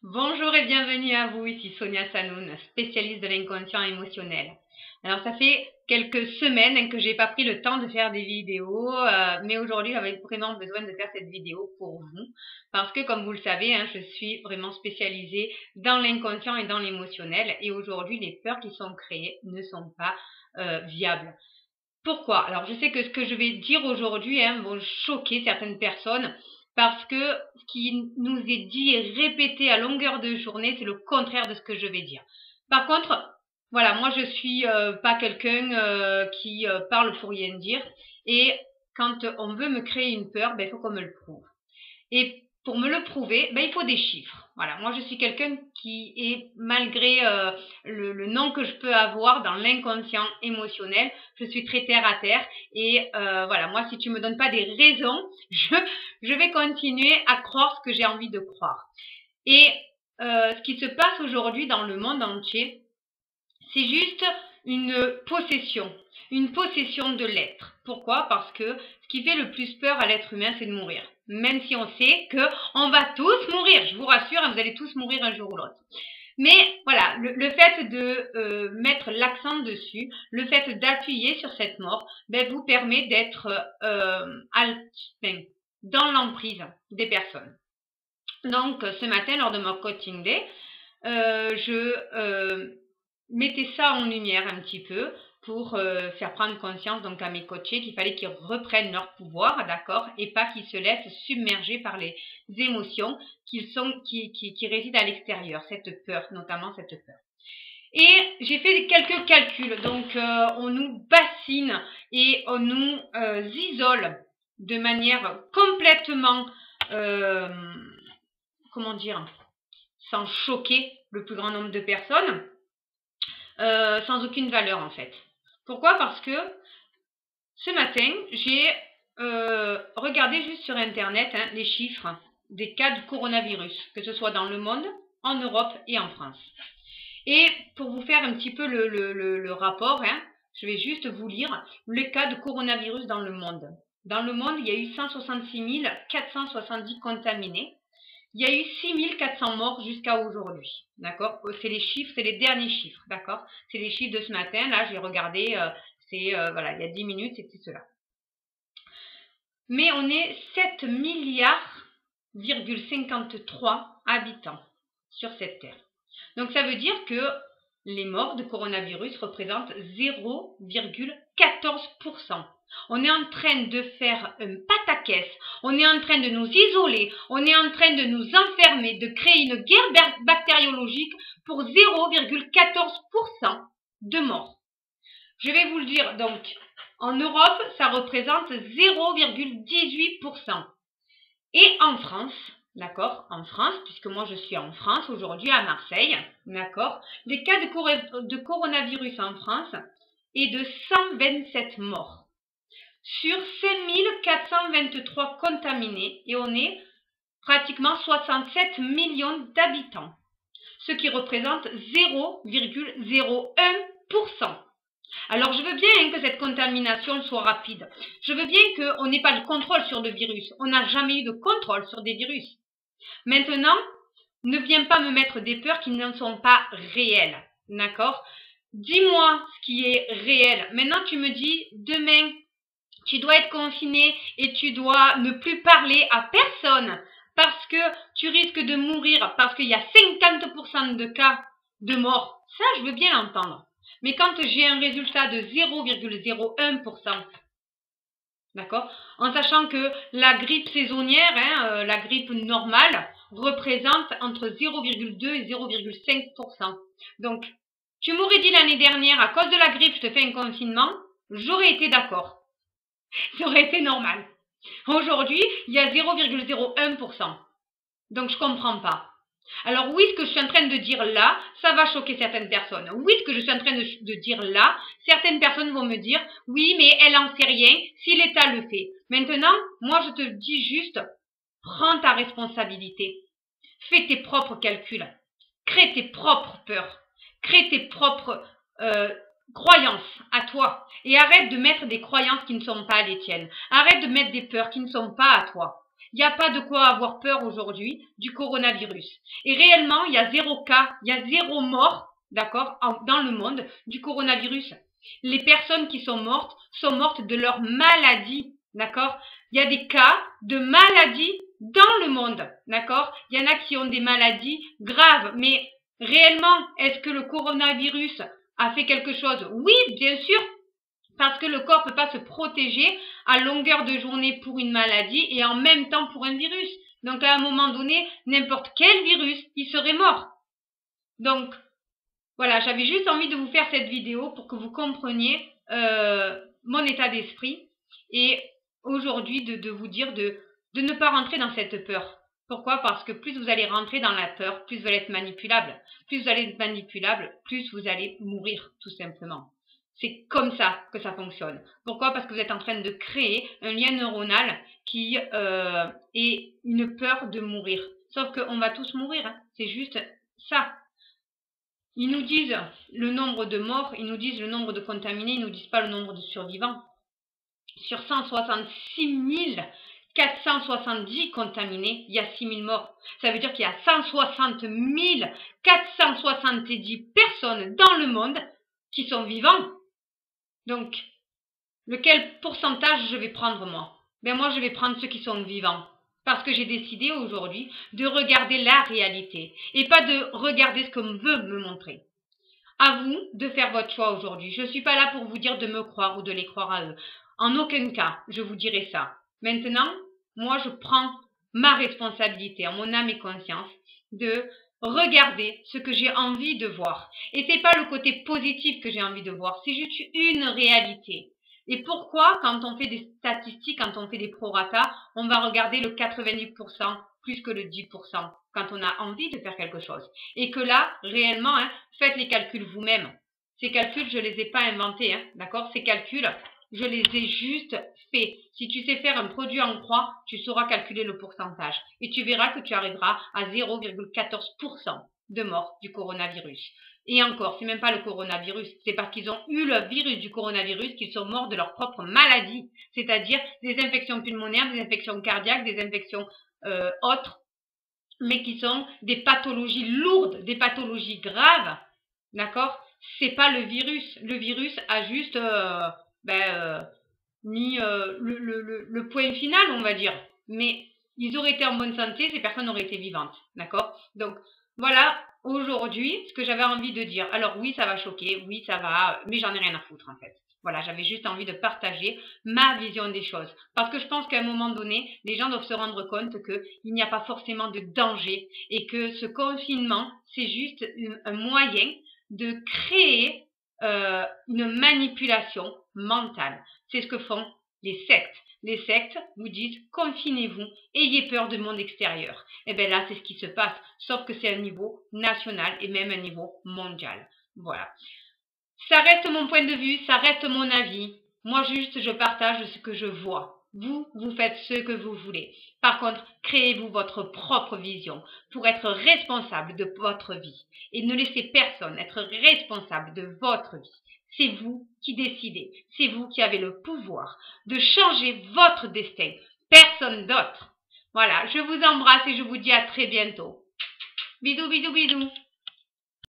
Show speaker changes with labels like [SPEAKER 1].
[SPEAKER 1] Bonjour et bienvenue à vous, ici Sonia Sanoun, spécialiste de l'inconscient émotionnel. Alors ça fait quelques semaines que j'ai pas pris le temps de faire des vidéos, mais aujourd'hui j'avais vraiment besoin de faire cette vidéo pour vous, parce que comme vous le savez, je suis vraiment spécialisée dans l'inconscient et dans l'émotionnel, et aujourd'hui les peurs qui sont créées ne sont pas viables. Pourquoi? Alors je sais que ce que je vais dire aujourd'hui vont choquer certaines personnes, parce que ce qui nous est dit et répété à longueur de journée, c'est le contraire de ce que je vais dire. Par contre, voilà, moi je suis pas quelqu'un qui parle pour rien dire, et quand on veut me créer une peur, il faut qu'on me le prouve. Et pour me le prouver, il faut des chiffres. Voilà, moi je suis quelqu'un qui est, malgré le nom que je peux avoir dans l'inconscient émotionnel, je suis très terre à terre. Et voilà, moi si tu me donnes pas des raisons, je vais continuer à croire ce que j'ai envie de croire. Et ce qui se passe aujourd'hui dans le monde entier, c'est juste une possession de l'être. Pourquoi? Parce que ce qui fait le plus peur à l'être humain, c'est de mourir. Même si on sait qu'on va tous mourir, je vous rassure, vous allez tous mourir un jour ou l'autre. Mais voilà, le fait de mettre l'accent dessus, le fait d'appuyer sur cette mort, vous permet d'être dans l'emprise des personnes. Donc ce matin, lors de mon coaching day, je mettez ça en lumière un petit peu pour faire prendre conscience donc à mes coachés qu'il fallait qu'ils reprennent leur pouvoir, d'accord, et pas qu'ils se laissent submerger par les émotions qui résident à l'extérieur, cette peur, notamment cette peur. Et j'ai fait quelques calculs, donc on nous bassine et on nous isole de manière complètement, comment dire, sans choquer le plus grand nombre de personnes. Sans aucune valeur en fait. Pourquoi? Parce que ce matin, j'ai regardé juste sur internet les chiffres des cas de coronavirus, que ce soit dans le monde, en Europe et en France. Et pour vous faire un petit peu le rapport, je vais juste vous lire les cas de coronavirus dans le monde. Dans le monde, il y a eu 166 470 contaminés. Il y a eu 6400 morts jusqu'à aujourd'hui, d'accord? C'est les chiffres, c'est les derniers chiffres, d'accord? C'est les chiffres de ce matin, là, j'ai regardé, voilà, il y a 10 minutes, c'était cela. Mais on est 7 milliards,53 habitants sur cette terre. Donc ça veut dire que les morts de coronavirus représentent 0,14%. On est en train de faire un pataquès, on est en train de nous isoler, on est en train de nous enfermer, de créer une guerre bactériologique pour 0,14% de morts. Je vais vous le dire, donc, en Europe, ça représente 0,18%. Et en France, d'accord, en France, puisque moi je suis en France aujourd'hui, à Marseille, d'accord, les cas de coronavirus en France est de 127 morts sur 5423 contaminés, et on est pratiquement 67 millions d'habitants, ce qui représente 0,01%. Alors je veux bien que cette contamination soit rapide, je veux bien qu'on n'ait pas de contrôle sur le virus, on n'a jamais eu de contrôle sur des virus. Maintenant, ne viens pas me mettre des peurs qui ne sont pas réelles, d'accord? Dis-moi ce qui est réel. Maintenant tu me dis, demain, tu dois être confiné et tu dois ne plus parler à personne parce que tu risques de mourir, parce qu'il y a 50% de cas de mort. Ça, je veux bien l'entendre. Mais quand j'ai un résultat de 0,01%, d'accord, en sachant que la grippe saisonnière, la grippe normale, représente entre 0,2 et 0,5%. Donc, tu m'aurais dit l'année dernière, à cause de la grippe, je te fais un confinement, j'aurais été d'accord. Ça aurait été normal. Aujourd'hui, il y a 0,01%. Donc, je ne comprends pas. Alors oui, ce que je suis en train de dire là, ça va choquer certaines personnes. Oui, ce que je suis en train de dire là, certaines personnes vont me dire, oui, mais elle n'en sait rien si l'État le fait. Maintenant, moi, je te dis juste, prends ta responsabilité. Fais tes propres calculs. Crée tes propres peurs. Crée tes propres croyances à toi, et arrête de mettre des croyances qui ne sont pas les tiennes. Arrête de mettre des peurs qui ne sont pas à toi. Il n'y a pas de quoi avoir peur aujourd'hui du coronavirus. Et réellement, il y a 0 cas, il y a 0 mort, d'accord, dans le monde du coronavirus. Les personnes qui sont mortes de leur maladie, d'accord. Il y a des cas de maladies dans le monde, d'accord. Il y en a qui ont des maladies graves, mais réellement, est-ce que le coronavirus a fait quelque chose? Oui, bien sûr. Parce que le corps ne peut pas se protéger à longueur de journée pour une maladie et en même temps pour un virus. Donc à un moment donné, n'importe quel virus, il serait mort. Donc voilà, j'avais juste envie de vous faire cette vidéo pour que vous compreniez mon état d'esprit et aujourd'hui de vous dire de ne pas rentrer dans cette peur. Pourquoi? Parce que plus vous allez rentrer dans la peur, plus vous allez être manipulable. Plus vous allez être manipulable, plus vous allez mourir, tout simplement. C'est comme ça que ça fonctionne. Pourquoi? Parce que vous êtes en train de créer un lien neuronal qui est une peur de mourir. Sauf qu'on va tous mourir, hein. C'est juste ça. Ils nous disent le nombre de morts, ils nous disent le nombre de contaminés, ils ne nous disent pas le nombre de survivants. Sur 166 470 contaminés, il y a 6 000 morts. Ça veut dire qu'il y a 160 470 personnes dans le monde qui sont vivants. Donc, lequel pourcentage je vais prendre moi? Ben moi, je vais prendre ceux qui sont vivants. Parce que j'ai décidé aujourd'hui de regarder la réalité et pas de regarder ce qu'on veut me montrer. À vous de faire votre choix aujourd'hui. Je ne suis pas là pour vous dire de me croire ou de les croire à eux. En aucun cas, je vous dirai ça. Maintenant, moi, je prends ma responsabilité en mon âme et conscience de regarder ce que j'ai envie de voir. Et c'est pas le côté positif que j'ai envie de voir, c'est juste une réalité. Et pourquoi, quand on fait des statistiques, quand on fait des prorata, on va regarder le 90% plus que le 10% quand on a envie de faire quelque chose. Et que là, réellement, hein, faites les calculs vous-même. Ces calculs, je ne les ai pas inventés, hein, d'accord? Ces calculs, je les ai juste faits. Si tu sais faire un produit en croix, tu sauras calculer le pourcentage. Et tu verras que tu arriveras à 0,14% de morts du coronavirus. Et encore, c'est même pas le coronavirus, c'est parce qu'ils ont eu le virus du coronavirus qu'ils sont morts de leur propre maladie, c'est-à-dire des infections pulmonaires, des infections cardiaques, des infections autres, mais qui sont des pathologies lourdes, des pathologies graves, d'accord? C'est pas le virus. Le virus a juste mis le point final, on va dire. Mais ils auraient été en bonne santé, ces personnes auraient été vivantes, d'accord? Donc, voilà, aujourd'hui, ce que j'avais envie de dire. Alors oui, ça va choquer, oui, ça va, mais j'en ai rien à foutre, en fait. Voilà, j'avais juste envie de partager ma vision des choses. Parce que je pense qu'à un moment donné, les gens doivent se rendre compte qu'il n'y a pas forcément de danger et que ce confinement, c'est juste un moyen de créer une manipulation mentale. C'est ce que font les sectes. Les sectes vous disent confinez-vous, ayez peur du monde extérieur. Et bien là, c'est ce qui se passe, sauf que c'est un niveau national et même un niveau mondial. Voilà. Ça reste mon point de vue, ça reste mon avis. Moi, juste, je partage ce que je vois. Vous, vous faites ce que vous voulez. Par contre, créez-vous votre propre vision pour être responsable de votre vie. Et ne laissez personne être responsable de votre vie. C'est vous qui décidez. C'est vous qui avez le pouvoir de changer votre destin. Personne d'autre. Voilà, je vous embrasse et je vous dis à très bientôt. Bisous, bisous, bisous.